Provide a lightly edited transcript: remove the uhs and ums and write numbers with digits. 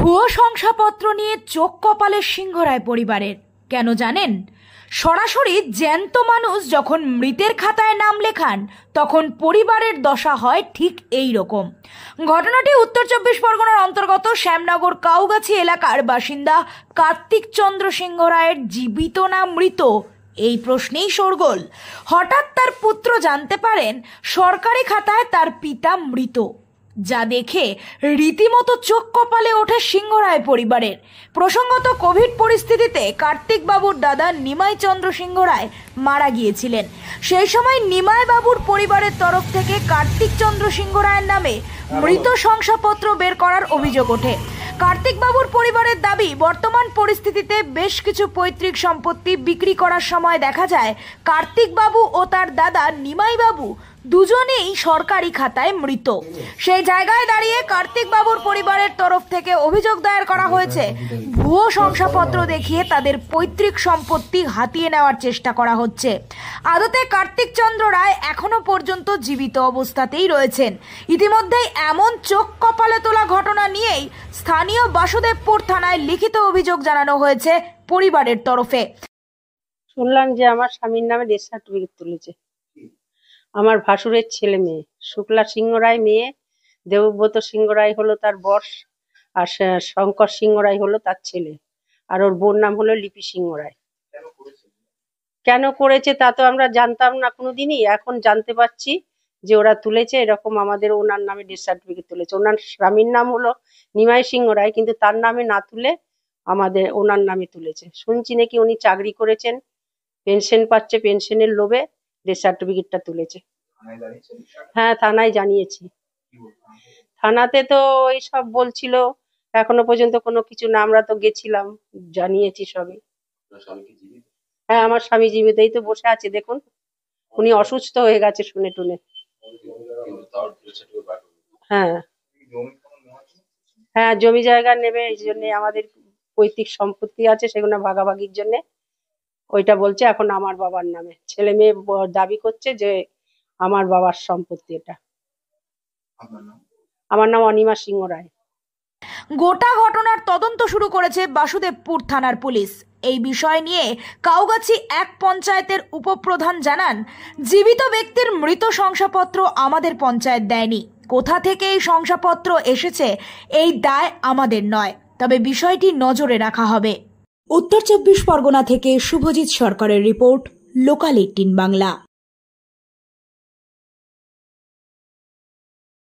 ভুয়ো শংসাপত্র নিয়ে চোখ কপালে সিংহরায় পরিবারের। কেন জানেন? সরাসরি জ্যান্ত মানুষ যখন মৃতের খাতায় নাম লেখান তখন পরিবারের দশা হয় ঠিক এই রকম। ঘটনাটি উত্তর ২৪ পরগনার অন্তর্গত শ্যামনগর কাউগাছি এলাকার বাসিন্দা কার্তিক চন্দ্র সিংহরায়ের জীবিত না মৃত এই প্রশ্নেই শোরগোল। হঠাৎ তার পুত্র জানতে পারেন সরকারি খাতায় তার পিতা মৃত, যা দেখে রীতিমতো চোখ কপালে ওঠে সিংহরায় পরিবারের। প্রসঙ্গত কোভিড পরিস্থিতিতে কার্তিক বাবুর দাদা নিমাই চন্দ্র সিংহরায় মারা গিয়েছিলেন। সেই সময় নিমাই বাবুর পরিবারের তরফ থেকে কার্তিক চন্দ্র সিংহরায়ের নামে মৃত শংসাপত্র বের করার অভিযোগ ওঠে। কার্তিক বাবুর পরিবারের দাবি, বর্তমান পরিস্থিতিতে বেশ কিছু পৈতৃক সম্পত্তি বিক্রি করার সময় দেখা যায় কার্তিক বাবু ও তার দাদা নিমাই বাবু দুজনেই সরকারি খাতায় মৃত। সেই জায়গায় দাঁড়িয়ে কার্তিক বাবুর পরিবারের তরফ থেকে অভিযোগ দায়ের করা হয়েছে ভুয়ো শংসাপত্র দেখিয়ে তাদের পৈতৃক সম্পত্তি হাতিয়ে নেওয়ার চেষ্টা করা হচ্ছে। আদতে কার্তিক চন্দ্র রায় এখনো পর্যন্ত জীবিত অবস্থাতেই রয়েছেন। ইতিমধ্যেই এমন চোখ কপালে তোলা ঘটনা নিয়েই স্থানীয় বাসুদেবপুর থানায় লিখিত অভিযোগ জানানো হয়েছে পরিবারের তরফে। শুনলাম যে আমার স্বামীর নামে ডেথ সার্টিফিকেট তুলেছে। আমার ভাসুরের ছেলে মেয়ে, শুক্লা সিংহ রায় মেয়ে, দেবব্রত সিংহ রায় হলো তার বর, আর শঙ্কর সিংহ রায় হলো তার ছেলে, আর ওর বোন নাম হলো লিপি সিংহ রায়। কেন করেছে তা তো আমরা জানতাম না কোনোদিনই, এখন জানতে পারছি যে ওরা তুলেছে। এরকম আমাদের ওনার নামে ডেথ সার্টিফিকেট তুলেছে। ওনার স্বামীর নাম হলো নিমাই সিংহ রায়, কিন্তু তার নামে না তুলে আমাদের ওনার নামে তুলেছে। শুনছি নাকি উনি চাকরি করেছেন, পেনশন পাচ্ছে, পেনশনের লোভে ডেথ সার্টিফিকেটটা তুলেছে। হ্যাঁ, থানায় জানিয়েছি। থানাতে তো এইসব বলছিল, এখনো পর্যন্ত কোনো কিছু না। আমরা তো গেছিলাম, জানিয়েছি সবই। হ্যাঁ, আমার স্বামী জীবিত, এই তো বসে আছে দেখুন। উনি অসুস্থ হয়ে গেছে শুনে টুনে। হ্যাঁ হ্যাঁ, জমি জায়গা নেবে, এই জন্য আমাদের পৈতৃক সম্পত্তি আছে, সেগুলো ভাগাভাগির জন্য ওইটা বলছে এখন আমার বাবার নামে। ছেলে মেয়ে দাবি করছে যে আমার বাবার সম্পত্তি এটা। আমার নাম অনিমা সিংহ রায়। গোটা ঘটনার তদন্ত শুরু করেছে বাসুদেবপুর থানার পুলিশ। এই বিষয় নিয়ে কাউগাছি এক পঞ্চায়েতের উপপ্রধান জানান, জীবিত ব্যক্তির মৃত শংসাপত্র আমাদের পঞ্চায়েত দেয়নি। কোথা থেকে এই শংসাপত্র এসেছে এই দায় আমাদের নয়, তবে বিষয়টি নজরে রাখা হবে। উত্তর ২৪ পরগনা থেকে শুভজিৎ সরকারের রিপোর্ট, লোকাল ১৮ বাংলা।